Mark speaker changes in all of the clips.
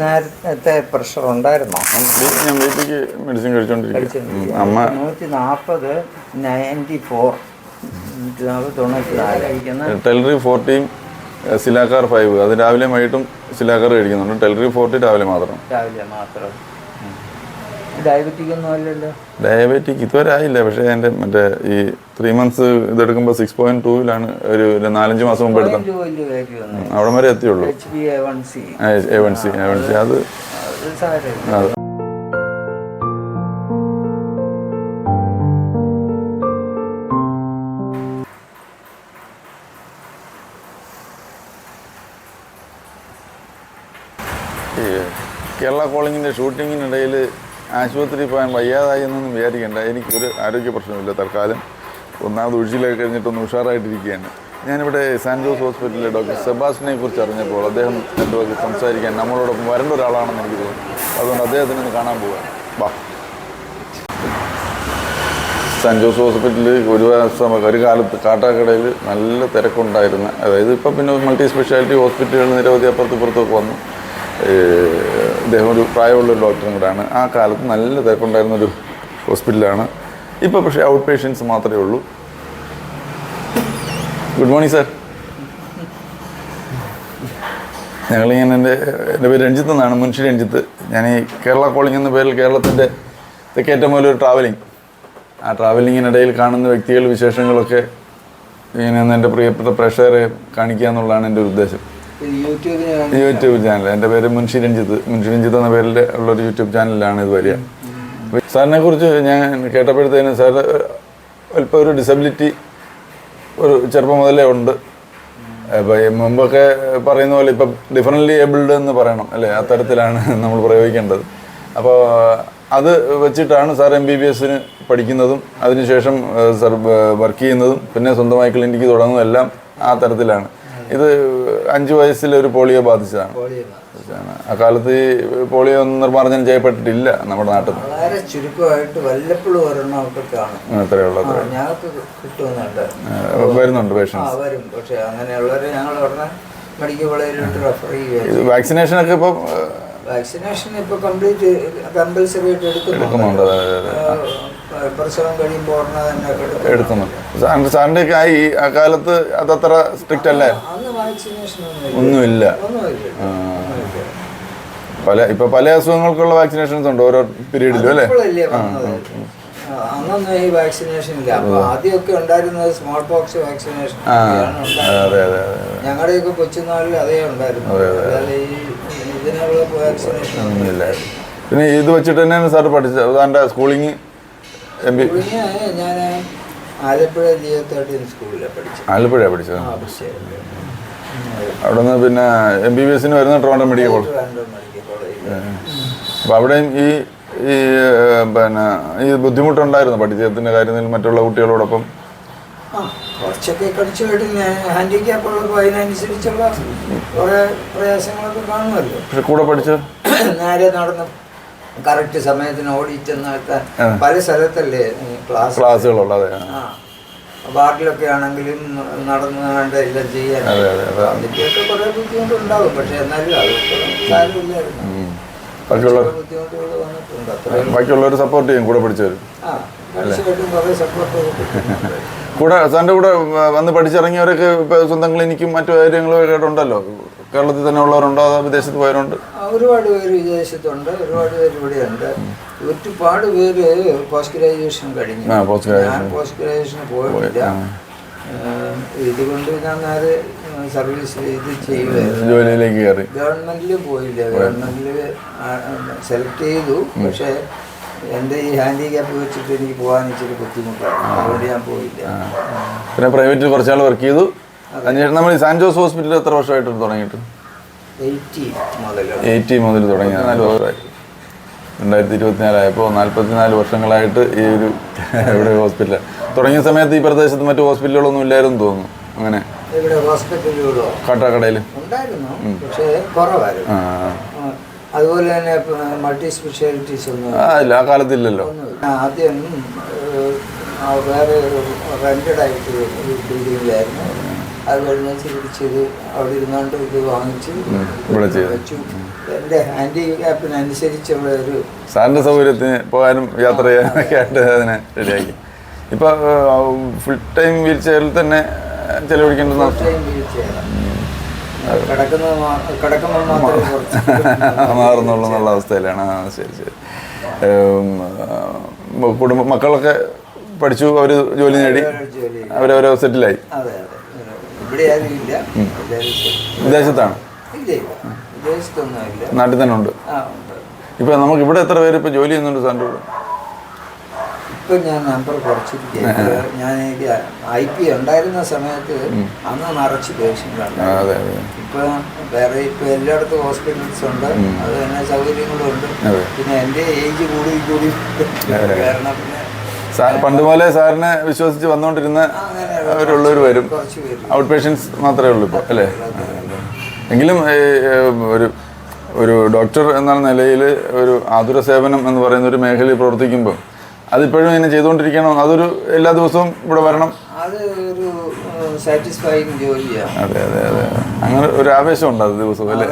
Speaker 1: നേരത്തെ പ്രഷർ ഉണ്ടായിരുന്നോ?
Speaker 2: ഞാൻ വീട്ടിലേക്ക് മെഡിസിൻ കഴിച്ചോണ്ടിരിക്കും. അമ്മ
Speaker 1: 140 94 94
Speaker 2: ടെലറി 40 സിലാക്കാർ 5 അത് രാവിലെ വൈകിട്ടും സിലാക്കാർ കഴിക്കുന്നുണ്ട്. ടെലറി 40 രാവിലെ മാത്രം.
Speaker 1: ഡയബറ്റിക് ഒന്നും അല്ലല്ലോ?
Speaker 2: ഡയബറ്റിക് ഇതുവരെ ആയില്ല. പക്ഷേ എൻ്റെ മറ്റേ ഈ 3 months ഇതെടുക്കുമ്പോൾ 6.2 ഒരു 4-5 മാസം മുമ്പ് എടുത്തു. അവിടെ വരെ എത്തിയുള്ളൂ. A1C അത് കേരള കോളിങ്ങിൻ്റെ ഷൂട്ടിങ്ങിനിടയിൽ ആശുപത്രി പോകാൻ വയ്യാതായി എന്നൊന്നും വിചാരിക്കേണ്ട. എനിക്കൊരു ആരോഗ്യ പ്രശ്നമില്ല. തൽക്കാലം ഒന്നാമത് ഒഴിച്ചിലൊക്കെ കഴിഞ്ഞിട്ടൊന്ന് ഉഷാറായിട്ടിരിക്കുകയാണ്. ഞാനിവിടെ സാൻ ജോസ് ഹോസ്പിറ്റലിലെ ഡോക്ടർ സെബാസ്റ്റിനെ കുറിച്ച് അറിഞ്ഞപ്പോൾ അദ്ദേഹം എൻ്റെ സംസാരിക്കാൻ നമ്മളോടൊപ്പം വരേണ്ട ഒരാളാണെന്ന് എനിക്ക് തോന്നുന്നു. അതുകൊണ്ട് അദ്ദേഹത്തിനെ ഒന്ന് കാണാൻ പോവുക. വാ. സാൻ ജോസ് ഹോസ്പിറ്റലിൽ ഒരു കാലത്ത് കാട്ടാക്കടയിൽ നല്ല തിരക്കുണ്ടായിരുന്ന, അതായത് ഇപ്പം പിന്നെ മൾട്ടി സ്പെഷ്യാലിറ്റി ഹോസ്പിറ്റലുകൾ നിരവധി അപ്പുറത്തും വന്നു. ഇദ്ദേഹം ഒരു പ്രായമുള്ളൊരു ഡോക്ടറും കൂടെയാണ്. ആ കാലത്ത് നല്ല തിരക്കുണ്ടായിരുന്നൊരു ഹോസ്പിറ്റലാണ്. ഇപ്പോൾ പക്ഷേ ഔട്ട് പേഷ്യൻസ് മാത്രമേ ഉള്ളൂ. Good morning sir. ഞങ്ങളിങ്ങനെ എൻ്റെ പേര് രഞ്ജിത്ത് എന്നാണ്, മുൻഷി രഞ്ജിത്ത്. ഞാൻ ഈ കേരള കോളിംഗ് എന്ന പേരിൽ കേരളത്തിൻ്റെ തെക്കേറ്റം മുതൽ ഒരു ട്രാവലിംഗ്, ആ ട്രാവലിങ്ങിനിടയിൽ കാണുന്ന വ്യക്തികൾ വിശേഷങ്ങളൊക്കെ ഇങ്ങനെ എൻ്റെ പ്രിയപ്പെട്ട പ്രേക്ഷകരെ കാണിക്കുക എന്നുള്ളതാണ് എൻ്റെ ഒരു ഉദ്ദേശം. YouTube channel. എൻ്റെ പേര് മുൻഷി രഞ്ജിത്ത് എന്ന പേരിൽ ഉള്ളൊരു യൂട്യൂബ് ചാനലിലാണ് ഇത് വരിക. സാറിനെ കുറിച്ച് ഞാൻ കേട്ടപ്പോഴത്തേനും സാർ അല്പം ഒരു ഡിസബിലിറ്റി ഒരു ചെറുപ്പം മുതലേ ഉണ്ട്. അപ്പോൾ മുമ്പൊക്കെ പറയുന്ന പോലെ ഇപ്പം ഡിഫറൻ്റ്ലി ഏബിൾഡ് എന്ന് പറയണം അല്ലേ, ആ തരത്തിലാണ് നമ്മൾ പ്രയോഗിക്കേണ്ടത്. അപ്പോൾ അത് വെച്ചിട്ടാണ് സാർ MBBS പഠിക്കുന്നതും അതിനുശേഷം സാർ വർക്ക് ചെയ്യുന്നതും പിന്നെ സ്വന്തമായി ക്ലിനിക്ക് തുടങ്ങുന്നതും എല്ലാം ആ തരത്തിലാണ്. ഇത് 5 വയസ്സിൽ ഒരു പോളിയോ ബാധിച്ചതാണ്. ആ കാലത്ത് ഈ പോളിയോ നിർമ്മാർജ്ജനം ചെയ്യപ്പെട്ടിട്ടില്ല നമ്മുടെ നാട്ടിൽ.
Speaker 1: വളരെ ചുരുക്കമായിട്ട് വല്ലപ്പോഴും ഒരെണ്ണമൊക്കെ കാണും. ഞങ്ങൾക്ക് കിട്ടുന്നുണ്ട്,
Speaker 2: വരുന്നുണ്ട് പേഷ്യൻസ്.
Speaker 1: വരും. പക്ഷെ അങ്ങനെയുള്ളവരെ ഞങ്ങൾ ഉടനെ മെഡിക്കൽ കോളേജിലോട്ട് റെഫർ ചെയ്യുക.
Speaker 2: വാക്സിനേഷനൊക്കെ ഇപ്പം
Speaker 1: വാക്സിനേഷൻ ഇപ്പോൾ കമ്പൽസറി ആയിട്ട് എടുക്കുന്നുണ്ട്. പ്രസവം കഴിയുമ്പോൾ ഉടനെ തന്നെ
Speaker 2: എടുക്കുന്നുണ്ട്. സാറിൻ്റെ ഈ ആ കാലത്ത് അതത്ര സ്ട്രിക്റ്റ് അല്ലേ?
Speaker 1: അന്ന് വാക്സിനേഷൻ
Speaker 2: ഒന്നുമില്ല. പല അസുഖങ്ങൾക്കുള്ള വാക്സിനേഷൻസ് ഉണ്ട് ഓരോ പീരീഡിലും അല്ലേ?
Speaker 1: അന്നൊന്നും ഈ വാക്സിനേഷൻ ഇല്ല. അപ്പൊ ആദ്യമൊക്കെ ഉണ്ടായിരുന്നത് സ്മോൾ പോക്സ് വാക്സിനേഷൻ. ഞങ്ങളുടെയൊക്കെ കൊച്ചുനാളിൽ അതേ ഉണ്ടായിരുന്നു. അതായത് ഈ ഇതിനുള്ള വാക്സിനേഷൻ ഒന്നുമില്ല.
Speaker 2: പിന്നെ ഇത് വെച്ചിട്ട് തന്നെയാണ് സാർ പഠിച്ചത് സാറിൻ്റെ സ്കൂളിങ്?
Speaker 1: ഞാൻ ആലപ്പുഴ ലിയോ 13 സ്കൂളിലാണ് പഠിച്ചത്.
Speaker 2: ആലപ്പുഴയാണ് പഠിച്ചത്. അവിടെ നിന്ന് പിന്നെ MBBS വരുന്ന ട്രിവാൻഡ്രം മെഡിക്കൽ കോളേജ്. അപ്പോൾ അവിടെയും പിന്നെ ഈ ബുദ്ധിമുട്ടുണ്ടായിരുന്നു പഠിത്തത്തിൻ്റെ കാര്യത്തിൽ മറ്റുള്ള കുട്ടികളോടൊപ്പം?
Speaker 1: കുറച്ചൊക്കെ പഠിച്ചു കഴിഞ്ഞ ഹാൻഡിക്യാപ്പുള്ളപ്പോൾ അതിനനുസരിച്ചുള്ള കുറേ പ്രയാസങ്ങളൊക്കെ കാണുമല്ലോ.
Speaker 2: പക്ഷെ കൂടെ പഠിച്ചത്
Speaker 1: നേരെ നടന്ന് കറക്റ്റ് സമയത്തിന് ഓടിച്ചെന്നൊക്കെ പല സ്ഥലത്തല്ലേ
Speaker 2: ക്ലാസ്സുകളുള്ളത്.
Speaker 1: വാർഡിലൊക്കെ ആണെങ്കിലും നടന്നു വേണ്ട എല്ലാം ചെയ്യാൻ അതിൻ്റെയൊക്കെ കുറേ ബുദ്ധിമുട്ടുണ്ടാകും. പക്ഷെ എന്നാലും അതൊക്കെ കാര്യമില്ലായിരുന്നു. ബുദ്ധിമുട്ടുകൾ വന്നിട്ടുണ്ട്.
Speaker 2: ബാക്കിയുള്ളവർ സപ്പോർട്ട് ചെയ്യും കൂടെ പഠിച്ചവർ.
Speaker 1: തീർച്ചയായിട്ടും കുറേ സപ്പോർട്ട്
Speaker 2: കൂടെ സാറിൻ്റെ കൂടെ വന്ന് പഠിച്ചിറങ്ങിയവരൊക്കെ ഇപ്പോൾ സ്വന്തം ക്ലിനിക്കും മറ്റു കാര്യങ്ങളൊക്കെ ഉണ്ടല്ലോ. കേരളത്തിൽ തന്നെ ഉള്ളവരുണ്ടോ അതോ വിദേശത്ത് പോയവരുണ്ട്?
Speaker 1: ഒരുപാട് പേര് വിദേശത്തുണ്ട്, ഒരുപാട് പേര് ഇവിടെയുണ്ട്. ഒരുപാട് പേര് പോസ്റ്റ് ഗ്രാജുവേഷൻ കഴിഞ്ഞു. ഞാൻ പോസ്റ്റ് ഗ്രാജുവേഷന് പോയിട്ടില്ല. ഇതുകൊണ്ട് ഞാൻ നേരെ സർവീസ് ഇത് ചെയ്യുമായിരുന്നു.
Speaker 2: ജോലിയിലേക്ക് കയറി.
Speaker 1: ഗവൺമെന്റിൽ പോയില്ല. ഗവൺമെന്റിൽ സെലക്ട് ചെയ്തു. പക്ഷേ എൻ്റെ ഈ ഹാൻഡിക്യാപ്പ് വെച്ചിട്ട് എനിക്ക് പോകാൻ ഇച്ചിരി ബുദ്ധിമുട്ടാണ്. അതുകൊണ്ട് ഞാൻ പോയില്ല.
Speaker 2: പിന്നെ പ്രൈവറ്റിൽ കുറച്ചാൾ വർക്ക് ചെയ്തു. അതിനുശേഷം നമ്മൾ ഈ സാൻ ജോസ് ഹോസ്പിറ്റലിൽ എത്ര വർഷമായിട്ട് തുടങ്ങിയിട്ട്? 80 മുതൽ തുടങ്ങി 4 വർഷമായി. 2024 ആയപ്പോൾ 44 വർഷങ്ങളായിട്ട് ഈ ഒരു ഇവിടെ ഹോസ്പിറ്റൽ തുടങ്ങിയ സമയത്ത് ഈ പ്രദേശത്ത് മറ്റു ഹോസ്പിറ്റലുകളൊന്നും ഇല്ലായിരുന്നു തോന്നുന്നു. അങ്ങനെ കാട്ടാക്കടയിൽ
Speaker 1: ഉണ്ടായിരുന്നു, പക്ഷേ കുറവായിരുന്നു. അതുപോലെ തന്നെ മൾട്ടി സ്പെഷ്യാലിറ്റീസ് ഒന്നും
Speaker 2: ഇല്ല, ആ കാലത്തില്ലല്ലോ.
Speaker 1: ആദ്യം വേറെ റെന്റഡ് ആയിട്ട് ബിൽഡിങ്ങിലായിരുന്നു. അത് കഴിഞ്ഞ് തിരിച്ചത് അവിടെ ഇരുന്നാണ്ട് ഇത് വാങ്ങിച്ച്
Speaker 2: ഇവിടെ
Speaker 1: വെച്ചു. എൻ്റെ ഹാൻഡിക്യാപ്പിനനുസരിച്ചുള്ള ഒരു
Speaker 2: സാറിൻ്റെ സൗകര്യത്തിന് പോകാനും യാത്ര ചെയ്യാനൊക്കെ ആയിട്ട് അതിനെ റെഡിയാക്കി. ഇപ്പോൾ ഫുൾ ടൈം വീൽ ചെയറിൽ തന്നെ ചെലവഴിക്കേണ്ടുന്ന
Speaker 1: കിടക്കുമ്പോൾ മാത്രമേ കുറച്ച്
Speaker 2: മാറുന്നുള്ള അവസ്ഥയിലാണ്. ശരി ശരി. മക്കളൊക്കെ പഠിച്ചു, അവർ ജോലി നേടി, അവരവരോ സെറ്റിലായി.
Speaker 1: അതെ അതെ. ഇവിടെ ആരും ഇല്ല,
Speaker 2: വിദേശത്താണ്?
Speaker 1: വിദേശത്തൊന്നുമില്ല,
Speaker 2: നാട്ടിൽ തന്നെ ഉണ്ട്. ഇപ്പൊ നമുക്ക് ഇവിടെ എത്ര പേര് ഇപ്പൊ ജോലി ചെയ്യുന്നുണ്ട് സാറിൻ്റെ കൂടെ?
Speaker 1: ഇപ്പൊ ഞാൻ നമ്പർ കുറച്ചിരിക്കുകയാണ്. ഞാൻ IP ഉണ്ടായിരുന്ന സമയത്ത് അന്ന് നിറച്ച് പേഷ്യൻ്റാണ്. ഇപ്പൊ വേറെ ഇപ്പൊ എല്ലായിടത്തും ഹോസ്പിറ്റൽസ് ഉണ്ട്, അത് തന്നെ സൗകര്യങ്ങളും ഉണ്ട്. പിന്നെ എൻ്റെ ഏജ് കൂടി കാരണം പിന്നെ
Speaker 2: പണ്ട് പോലെ സാറിനെ വിശ്വസിച്ച് വന്നുകൊണ്ടിരുന്ന അവരുള്ളവർ വരും. ഔട്ട് പേഷ്യൻസ് മാത്രമേ ഉള്ളൂ ഇപ്പോൾ അല്ലേ? എങ്കിലും ഒരു ഡോക്ടർ എന്ന നിലയിൽ ഒരു ആതുര സേവനം എന്ന് പറയുന്ന ഒരു മേഖലയിൽ പ്രവർത്തിക്കുമ്പോൾ അതിപ്പോഴും ഇങ്ങനെ ചെയ്തുകൊണ്ടിരിക്കണം. അതൊരു എല്ലാ ദിവസവും ഇവിടെ വരണം,
Speaker 1: അത് ഒരു സാറ്റിസ്ഫൈങ് ജോലിയാണ്.
Speaker 2: അതെ അതെ അതെ. അങ്ങനെ ഒരു ആവേശമുണ്ട് അത് ദിവസവും അല്ലേ?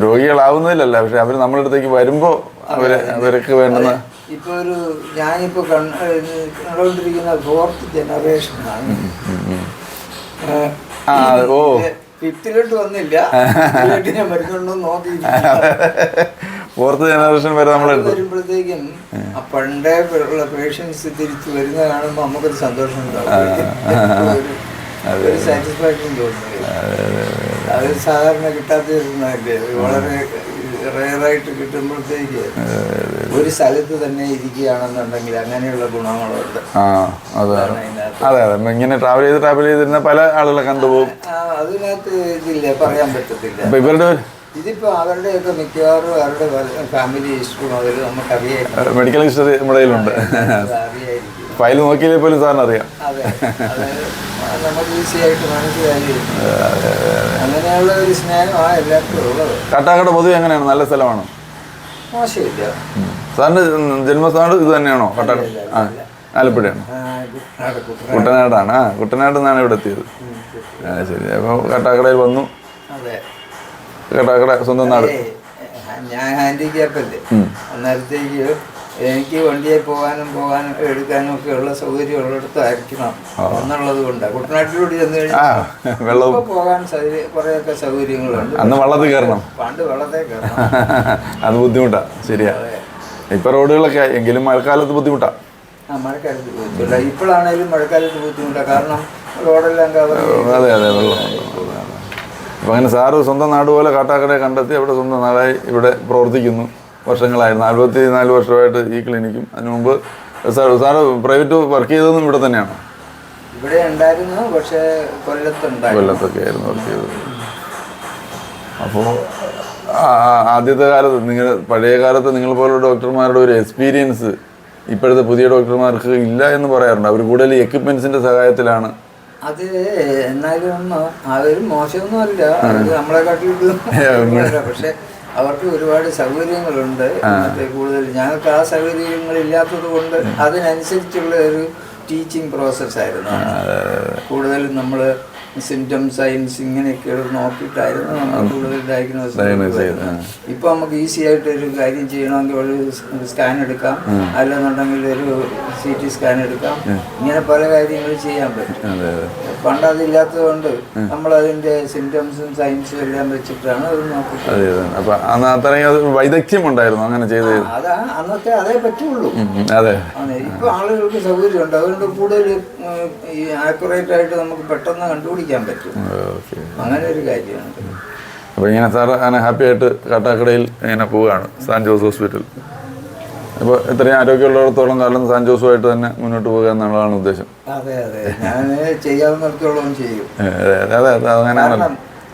Speaker 2: രോഗികളാവുന്നതിലല്ല, പക്ഷെ അവർ നമ്മളുടെ അടുത്തേക്ക് വരുമ്പോൾ അവർക്ക് വേണ്ടുന്ന
Speaker 1: ഇപ്പോൾ ഞാനിപ്പോൾ കണ്ടുകൊണ്ടിരിക്കുന്ന 4th ജനറേഷനാണ്. ഫിഫ്ത്തിലോട്ട് വന്നില്ല, ഞാൻ വരുന്നുണ്ടോ നോക്കി
Speaker 2: 4th ജനറേഷൻ വരെ നമ്മൾ
Speaker 1: വരുമ്പോഴത്തേക്കും പണ്ടേ ഉള്ള പേഷ്യൻസ് തിരിച്ചു വരുന്ന കാണുമ്പോൾ നമുക്കൊരു സന്തോഷം ഉണ്ടാവും, ഒരു സാറ്റിസ്ഫാക്ഷൻ തോന്നുന്നത്. അത് സാധാരണ കിട്ടാത്തല്ലേ, വളരെ റെയറായിട്ട് കിട്ടുമ്പോഴത്തേക്ക് ഒരു സ്ഥലത്ത് തന്നെ ഇരിക്കുകയാണെന്നുണ്ടെങ്കിൽ അങ്ങനെയുള്ള ഗുണങ്ങളുണ്ട്.
Speaker 2: അതെ അതെ. ഇങ്ങനെ ട്രാവൽ ചെയ്തിരുന്ന പല ആളുകളെ കണ്ടുപോകും.
Speaker 1: അതിനകത്ത് ഇതില്ല, പറയാൻ പറ്റത്തില്ല.
Speaker 2: ഇവരുടെ
Speaker 1: ഇതിപ്പോ അവരുടെയൊക്കെ മിക്കവാറും അവരുടെ ഫാമിലി ഹിസ്റ്ററി മുതൽ നമുക്കറിയാം,
Speaker 2: മെഡിക്കൽ ഹിസ്റ്ററി നമ്മുടെ കയ്യിലുണ്ട്.
Speaker 1: അറിയായിരിക്കും.
Speaker 2: ഫയൽ നോക്കിയില്ലേ പോലും സാറിന് അറിയാം.
Speaker 1: അതെ, നമുക്ക് ഈസി ആയിട്ട് മനസ്സിലായി. അങ്ങനെയുള്ള ഒരു സ്നേഹമാണ് എല്ലാവർക്കും ഉള്ളത്.
Speaker 2: കാട്ടാക്കട പൊതുവെ എങ്ങനെയാണ്? നല്ല സ്ഥലമാണോ?
Speaker 1: മോശമില്ല.
Speaker 2: സാറിന്റെ ജന്മസ്ഥാനം ഇത് തന്നെയാണോ? കാട്ടാക്കട? ആലപ്പുഴയാണ്. കുട്ടനാടാണ്. കുട്ടനാട് നിന്നാണ് ഇവിടെ എത്തിയത്. ശരി. അപ്പോൾ കാട്ടാക്കടയിൽ വന്നു. കാട്ടാക്കട സ്വന്തം നാട്.
Speaker 1: ഞാൻ ഹാൻഡിക്യാപ്പല്ലേ, അന്നേരത്തേക്ക് എനിക്ക് വണ്ടിയെ പോകാനും എടുക്കാനും ഒക്കെ ഉള്ള സൗകര്യം ഉള്ളിടത്തായിരിക്കണം എന്നുള്ളത് കൊണ്ടാണ് കുട്ടനാട്ടിലൂടെ ചെന്ന് കഴിഞ്ഞാൽ വെള്ളം പോകാൻ കുറേയൊക്കെ സൗകര്യങ്ങളുണ്ട്.
Speaker 2: അന്ന് വള്ളത്തിൽ കയറണം,
Speaker 1: പണ്ട് വെള്ളത്തെ കയറണം.
Speaker 2: അത് ബുദ്ധിമുട്ടാണ്. ശരിയാ. ഇപ്പൊ റോഡുകളൊക്കെ എങ്കിലും മഴക്കാലത്ത് ബുദ്ധിമുട്ടാണ്.
Speaker 1: മഴക്കാലത്ത് ബുദ്ധിമുട്ടില്ല, ഇപ്പോഴാണേലും മഴക്കാലത്ത് ബുദ്ധിമുട്ടാണ്. കാരണം റോഡെല്ലാം കവർ.
Speaker 2: അതെ അതെ, വെള്ളം. അപ്പം അങ്ങനെ സാറ് സ്വന്തം നാട് പോലെ കാട്ടാക്കടയെ കണ്ടെത്തി അവിടെ സ്വന്തം നാടായി ഇവിടെ പ്രവർത്തിക്കുന്നു. വർഷങ്ങളായിരുന്നു, 44 വർഷമായിട്ട് ഈ ക്ലിനിക്കും. അതിനു മുമ്പ് സാറ് പ്രൈവറ്റ് വർക്ക് ചെയ്തതും ഇവിടെ തന്നെയാണോ?
Speaker 1: ഇവിടെ ഉണ്ടായിരുന്നു, പക്ഷേ കൊല്ലത്തൊക്കെ
Speaker 2: ആയിരുന്നു വർക്ക് ചെയ്തത്. അപ്പോൾ ആദ്യത്തെ കാലത്ത് പഴയ കാലത്ത് നിങ്ങൾ പോലുള്ള ഡോക്ടർമാരുടെ ഒരു എക്സ്പീരിയൻസ് ഇപ്പോഴത്തെ പുതിയ ഡോക്ടർമാർക്ക് ഇല്ല എന്ന് പറയാറുണ്ട്. അവർ കൂടുതൽ എക്യുപ്മെൻസിൻ്റെ സഹായത്തിലാണ്.
Speaker 1: അത് എന്നാലും അവരും മോശമൊന്നുമല്ല, നമ്മളെക്കാട്ടിലും. പക്ഷെ അവർക്ക് ഒരുപാട് സൗകര്യങ്ങളുണ്ട്. കൂടുതൽ ഞങ്ങൾക്ക് ആ സൗകര്യങ്ങളില്ലാത്തത് കൊണ്ട് അതിനനുസരിച്ചുള്ള ഒരു ടീച്ചിങ് പ്രോസസ്സായിരുന്നു. കൂടുതലും നമ്മൾ സിംറ്റം സയൻസ് ഇങ്ങനെയൊക്കെ നോക്കിയിട്ടായിരുന്നു നമ്മൾ കൂടുതൽ ഡയഗ്നോസ് ചെയ്യുന്നത്. ഇപ്പൊ നമുക്ക് ഈസി ആയിട്ട് ഒരു കാര്യം ചെയ്യണമെങ്കിൽ ഒരു സ്കാൻ എടുക്കാം, അല്ലെന്നുണ്ടെങ്കിൽ ഒരു CT സ്കാൻ എടുക്കാം. ഇങ്ങനെ പല കാര്യങ്ങൾ ചെയ്യാൻ പറ്റും. പണ്ട് അതില്ലാത്തത് കൊണ്ട് നമ്മൾ അതിന്റെ സിംറ്റംസും സയൻസും എല്ലാം വെച്ചിട്ടാണ് അത് നോക്കുന്നത്.
Speaker 2: വൈദഗ്ധ്യം ഉണ്ടായിരുന്നു അങ്ങനെ ചെയ്ത്.
Speaker 1: അതാ അന്നത്തെ അതേ പറ്റുള്ളൂ.
Speaker 2: അതെ,
Speaker 1: ഇപ്പൊ ആളുകൾക്ക് സൗകര്യമുണ്ട്, അതുകൊണ്ട് കൂടുതൽ ഈ ആക്യുറേറ്റ് ആയിട്ട് നമുക്ക് പെട്ടെന്ന് കണ്ടുപിടിക്കാൻ പറ്റും. അങ്ങനെ ഒരു കാര്യമാണ്.
Speaker 2: അപ്പോൾ ഇങ്ങനെ സാർ അങ്ങനെ ഹാപ്പി ആയിട്ട് കാട്ടാക്കടയിൽ ഇങ്ങനെ പോവുകയാണ്, സാൻ ജോസ് ഹോസ്പിറ്റൽ. അപ്പോൾ ഇത്രയും ആരോഗ്യമുള്ളിടത്തോളം കാലം സാൻ ജോസുമായിട്ട് തന്നെ മുന്നോട്ട് പോകുക എന്നുള്ളതാണ് ഉദ്ദേശം.
Speaker 1: അതെ അതെ, ഞാൻ ചെയ്യാവുന്നിടത്തോളം ചെയ്യും.
Speaker 2: അതെ അതെ, അങ്ങനെയാണല്ലോ.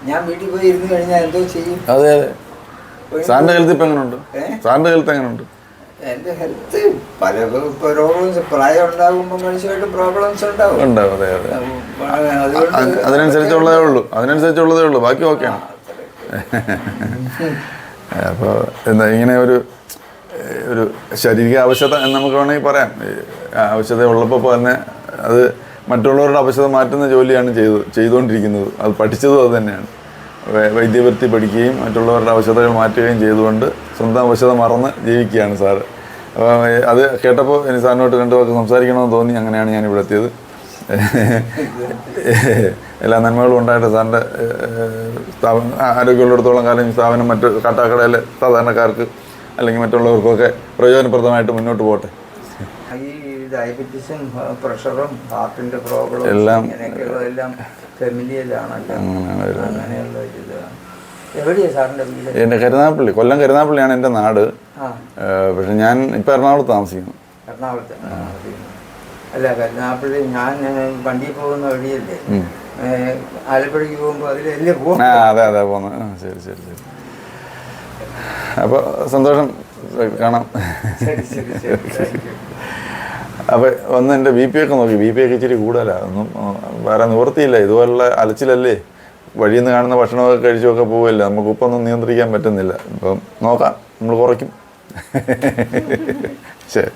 Speaker 1: ഞാൻ വീട്ടിൽ പോയി ഇരുന്ന് കഴിഞ്ഞാൽ എന്തോ ചെയ്യും.
Speaker 2: അതെ അതെ. സാറിൻ്റെ ഹെൽത്ത് ഇപ്പം എങ്ങനെയുണ്ട്? സാറിൻ്റെ ഹെൽത്ത് എങ്ങനെയുണ്ട്?
Speaker 1: എൻ്റെ ഹെൽത്ത് പല പ്രോബ്ലംസ്, പ്രായം ഉണ്ടാകുമ്പോൾ മനുഷ്യമായിട്ട് പ്രോബ്ലംസ് ഉണ്ടാവും.
Speaker 2: അതെ അതെ, അതിനനുസരിച്ചുള്ളതേ ഉള്ളൂ, ബാക്കി ഓക്കെയാണ്. അപ്പോൾ എന്താ ഇങ്ങനെ ഒരു ശാരീരിക ആവശ്യത എന്ന് നമുക്ക് വേണമെങ്കിൽ പറയാം. ആവശ്യത ഉള്ളപ്പോൾ തന്നെ അത് മറ്റുള്ളവരുടെ ആവശ്യത മാറ്റുന്ന ജോലിയാണ് ചെയ്തുകൊണ്ടിരിക്കുന്നത്. അത് പഠിച്ചതും അത് തന്നെയാണ്. വൈദ്യവൃത്തി പഠിക്കുകയും മറ്റുള്ളവരുടെ അവശതകൾ മാറ്റുകയും ചെയ്തുകൊണ്ട് സ്വന്തം അവശത മറന്ന് ജീവിക്കുകയാണ് സാറ്. അപ്പോൾ അത് കേട്ടപ്പോൾ എനിക്ക് സാറിനോട്ട് രണ്ടു വാക്ക് സംസാരിക്കണമെന്ന് തോന്നി. അങ്ങനെയാണ് ഞാൻ ഇവിടെ എത്തിയത്. എല്ലാ നന്മകളും ഉണ്ടായിട്ട് സാറിൻ്റെ സ്ഥാപനം ആരോഗ്യമുള്ളിടത്തോളം കാലം സ്ഥാപനം മറ്റ് കാട്ടാക്കടയിലെ സാധാരണക്കാർക്ക് അല്ലെങ്കിൽ മറ്റുള്ളവർക്കൊക്കെ പ്രയോജനപ്രദമായിട്ട് മുന്നോട്ട് പോകട്ടെ.
Speaker 1: ഈ ഡയബറ്റീസും പ്രഷറും ഹാർട്ടിൻ്റെ പ്രോബ്ലം
Speaker 2: എല്ലാം
Speaker 1: ഇങ്ങനെയൊക്കെയുള്ളതെല്ലാം ഫെമിലിയലാണല്ലോ. അങ്ങനെയുള്ള ഇതാണ്. എവിടെയാണ് സാറിൻ്റെ വീട്?
Speaker 2: എൻ്റെ കരുനാഗപ്പള്ളി, കൊല്ലം കരുനാഗപ്പള്ളിയാണ് എൻ്റെ നാട്. പക്ഷെ ഞാൻ ഇപ്പം എറണാകുളത്ത് താമസിക്കുന്നു.
Speaker 1: എറണാകുളത്ത്? അല്ല, കരുനാഗപ്പള്ളി ഞാൻ വണ്ടിയിൽ പോകുന്ന വഴിയല്ലേ, ആലപ്പുഴയ്ക്ക് പോകുമ്പോൾ അതിലല്ലേ പോകും?
Speaker 2: അതെ അതെ പോകുന്നത്. ശരി ശരി ശരി. അപ്പോൾ സന്തോഷം, കാണാം. അപ്പോൾ ഒന്ന് എൻ്റെ ബി പി ഒക്കെ നോക്കി. ബി പി ഒക്കെ ഇച്ചിരി കൂടുതലാണ്. ഒന്നും വേറെ നിവൃത്തിയില്ല. ഇതുപോലുള്ള അലച്ചിലല്ലേ, വഴിയിൽ നിന്ന് കാണുന്ന ഭക്ഷണമൊക്കെ കഴിച്ചുമൊക്കെ പോവില്ല. നമുക്ക് ഉപ്പൊന്നും നിയന്ത്രിക്കാൻ പറ്റുന്നില്ല. അപ്പം നോക്കാം, നമ്മൾ കുറയ്ക്കും. ശരി.